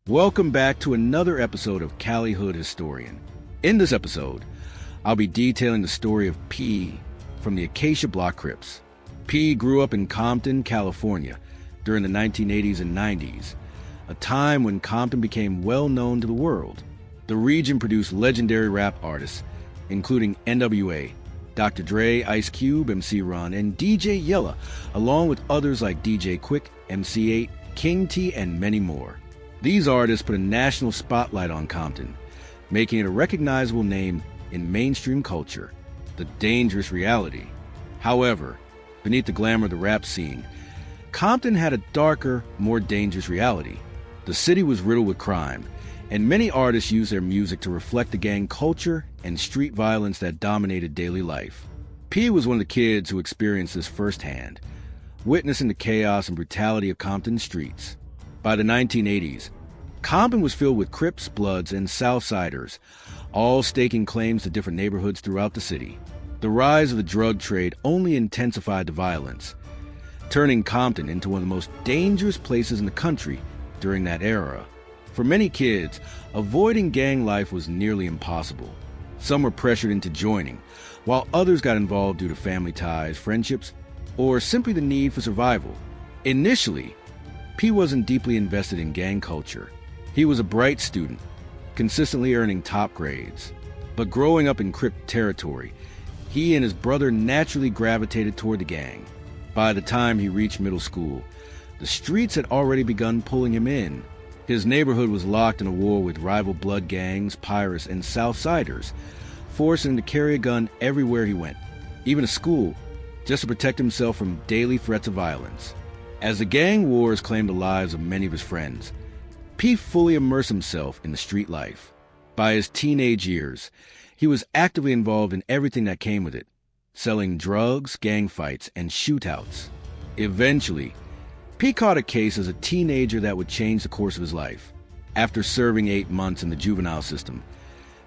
Welcome back to another episode of Cali Hood Historian. In this episode, I'll be detailing the story of P from the Acacia Blocc Crips. P grew up in Compton, California during the 1980s and 90s, a time when Compton became well known to the world. The region produced legendary rap artists, including N.W.A, Dr. Dre, Ice Cube, MC Ron, and DJ Yella, along with others like DJ Quik, MC Eiht, King T, and many more. These artists put a national spotlight on Compton, making it a recognizable name in mainstream culture, the dangerous reality. However, beneath the glamour of the rap scene, Compton had a darker, more dangerous reality. The city was riddled with crime, and many artists used their music to reflect the gang culture and street violence that dominated daily life. P was one of the kids who experienced this firsthand, witnessing the chaos and brutality of Compton streets. By the 1980s, Compton was filled with Crips, Bloods, and Southsiders, all staking claims to different neighborhoods throughout the city. The rise of the drug trade only intensified the violence, turning Compton into one of the most dangerous places in the country during that era. For many kids, avoiding gang life was nearly impossible. Some were pressured into joining, while others got involved due to family ties, friendships, or simply the need for survival. Initially, P wasn't deeply invested in gang culture. He was a bright student, consistently earning top grades. But growing up in Crip territory, he and his brother naturally gravitated toward the gang. By the time he reached middle school, the streets had already begun pulling him in. His neighborhood was locked in a war with rival blood gangs, pirates, and Southsiders, forcing him to carry a gun everywhere he went, even to school, just to protect himself from daily threats of violence. As the gang wars claimed the lives of many of his friends, P fully immersed himself in the street life. By his teenage years, he was actively involved in everything that came with it, selling drugs, gang fights, and shootouts. Eventually, P caught a case as a teenager that would change the course of his life. After serving 8 months in the juvenile system,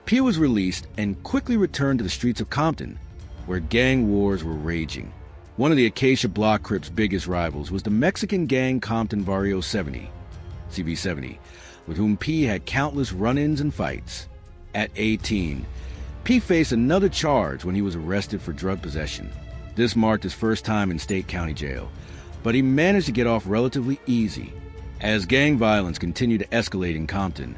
P was released and quickly returned to the streets of Compton, where gang wars were raging. One of the Acacia Blocc Crips' biggest rivals was the Mexican gang Compton Barrio 70, CV70, with whom P had countless run-ins and fights. At 18, P faced another charge when he was arrested for drug possession. This marked his first time in state county jail, but he managed to get off relatively easy. As gang violence continued to escalate in Compton,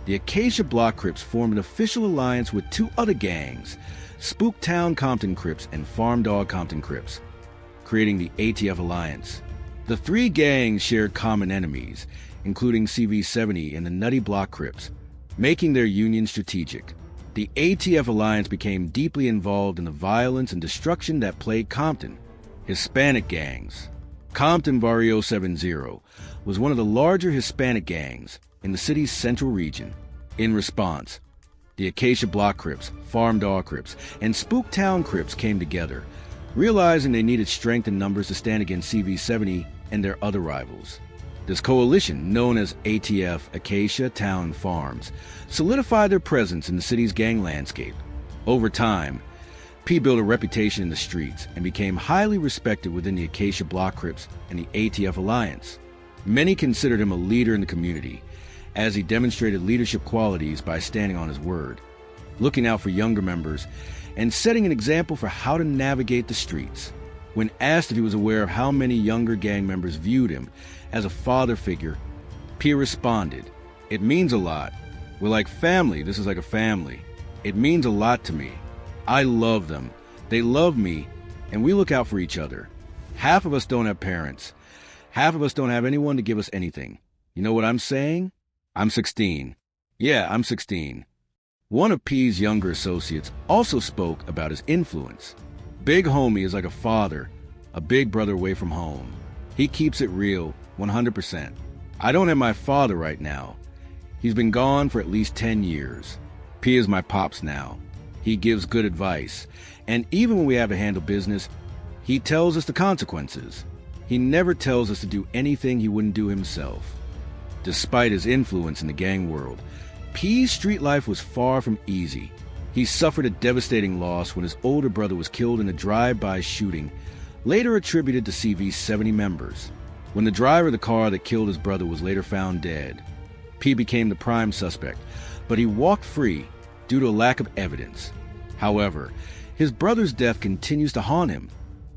the Acacia Blocc Crips formed an official alliance with two other gangs, Spooktown Compton Crips and Farm Dog Compton Crips, creating the ATF Alliance. The three gangs shared common enemies, including CV70 and the Nutty Block Crips, making their union strategic. The ATF Alliance became deeply involved in the violence and destruction that plagued Compton. Hispanic gangs. Compton Barrio 70 was one of the larger Hispanic gangs in the city's central region. In response, the Acacia Blocc Crips, Farm Dog Crips, and Spooktown Crips came together, realizing they needed strength in numbers to stand against CV70 and their other rivals. This coalition, known as ATF Acacia Town Farms, solidified their presence in the city's gang landscape. Over time, P built a reputation in the streets and became highly respected within the Acacia Blocc Crips and the ATF Alliance. Many considered him a leader in the community, as he demonstrated leadership qualities by standing on his word, looking out for younger members, and setting an example for how to navigate the streets. When asked if he was aware of how many younger gang members viewed him as a father figure, P responded, "It means a lot. We're like family. This is like a family. It means a lot to me. I love them. They love me, and we look out for each other. Half of us don't have parents. Half of us don't have anyone to give us anything. You know what I'm saying? I'm 16. Yeah, I'm 16. One of P's younger associates also spoke about his influence. Big Homie is like a father, a big brother away from home. He keeps it real, 100%. I don't have my father right now. He's been gone for at least 10 years. P is my pops now. He gives good advice, and even when we have to handle business, he tells us the consequences. He never tells us to do anything he wouldn't do himself." Despite his influence in the gang world, P's street life was far from easy. He suffered a devastating loss when his older brother was killed in a drive-by shooting, later attributed to CV70 members. When the driver of the car that killed his brother was later found dead, P became the prime suspect, but he walked free due to a lack of evidence. However, his brother's death continues to haunt him,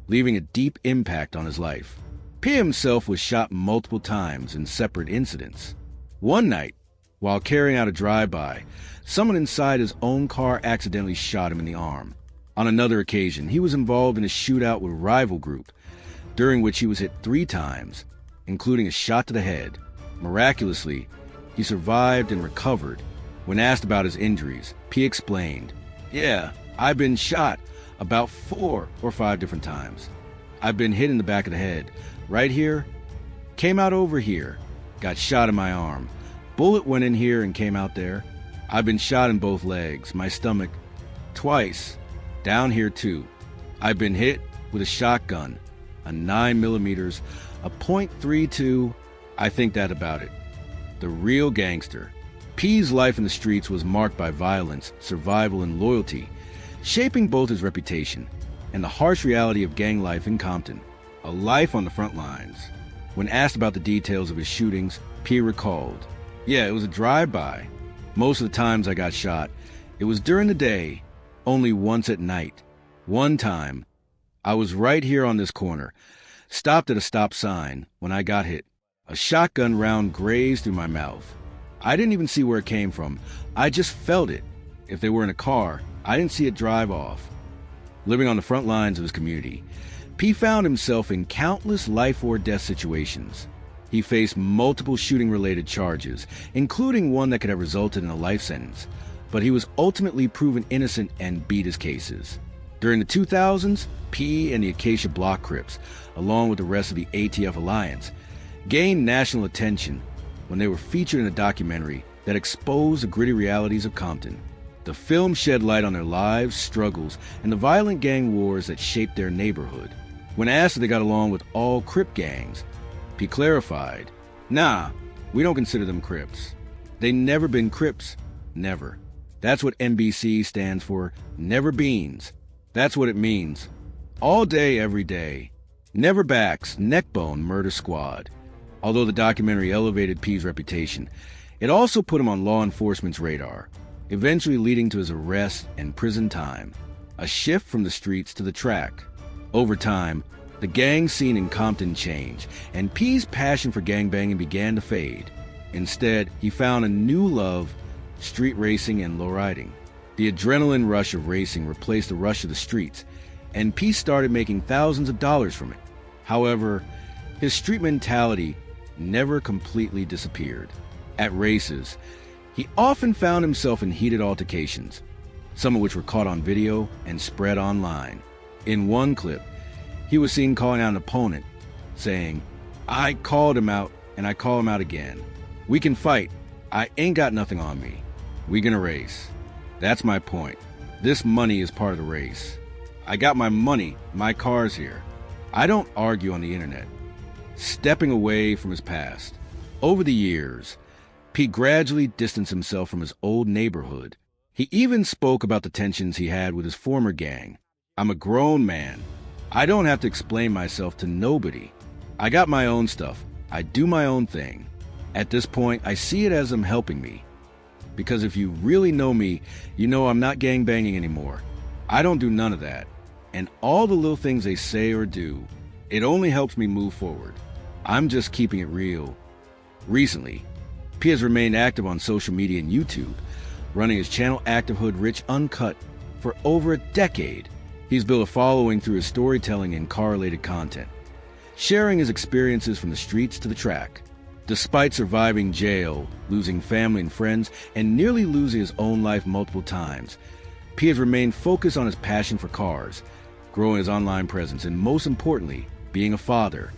leaving a deep impact on his life. P himself was shot multiple times in separate incidents. One night, while carrying out a drive-by, someone inside his own car accidentally shot him in the arm. On another occasion, he was involved in a shootout with a rival group, during which he was hit 3 times, including a shot to the head. Miraculously, he survived and recovered. When asked about his injuries, P explained, "Yeah, I've been shot about 4 or 5 different times. I've been hit in the back of the head, right here, came out over here, got shot in my arm, bullet went in here and came out there. I've been shot in both legs, my stomach, twice, down here too. I've been hit with a shotgun, a 9mm, a .32, I think that about it." The real gangster. P's life in the streets was marked by violence, survival, and loyalty, shaping both his reputation and the harsh reality of gang life in Compton, a life on the front lines. When asked about the details of his shootings, P recalled, "Yeah, it was a drive-by. Most of the times I got shot, it was during the day, only once at night. One time, I was right here on this corner, stopped at a stop sign when I got hit. A shotgun round grazed through my mouth. I didn't even see where it came from. I just felt it. If they were in a car, I didn't see it drive off." Living on the front lines of his community, P found himself in countless life or death situations. He faced multiple shooting-related charges, including one that could have resulted in a life sentence, but he was ultimately proven innocent and beat his cases. During the 2000s, P and the Acacia Blocc Crips, along with the rest of the ATF Alliance, gained national attention when they were featured in a documentary that exposed the gritty realities of Compton. The film shed light on their lives, struggles, and the violent gang wars that shaped their neighborhood. When asked if they got along with all Crip gangs, P clarified, "Nah, we don't consider them Crips. They never been Crips. Never. That's what NBC stands for, never beans. That's what it means. All day, every day. Never backs, neckbone, murder squad." Although the documentary elevated P's reputation, it also put him on law enforcement's radar, eventually leading to his arrest and prison time, a shift from the streets to the track. Over time, the gang scene in Compton changed, and P's passion for gangbanging began to fade. Instead, he found a new love, street racing and lowriding. The adrenaline rush of racing replaced the rush of the streets, and P started making thousands of dollars from it. However, his street mentality never completely disappeared. At races, he often found himself in heated altercations, some of which were caught on video and spread online. In one clip, he was seen calling out an opponent, saying, "I called him out, and I call him out again. We can fight. I ain't got nothing on me. We gonna race. That's my point. This money is part of the race. I got my money, my car's here. I don't argue on the internet." Stepping away from his past. Over the years, P gradually distanced himself from his old neighborhood. He even spoke about the tensions he had with his former gang. "I'm a grown man. I don't have to explain myself to nobody. I got my own stuff. I do my own thing. At this point, I see it as them helping me. Because if you really know me, you know I'm not gangbanging anymore. I don't do none of that. And all the little things they say or do, it only helps me move forward. I'm just keeping it real." Recently, P has remained active on social media and YouTube, running his channel Active Hood Rich Uncut for over a decade. He's built a following through his storytelling and car-related content, sharing his experiences from the streets to the track. Despite surviving jail, losing family and friends, and nearly losing his own life multiple times, P has remained focused on his passion for cars, growing his online presence, and most importantly, being a father.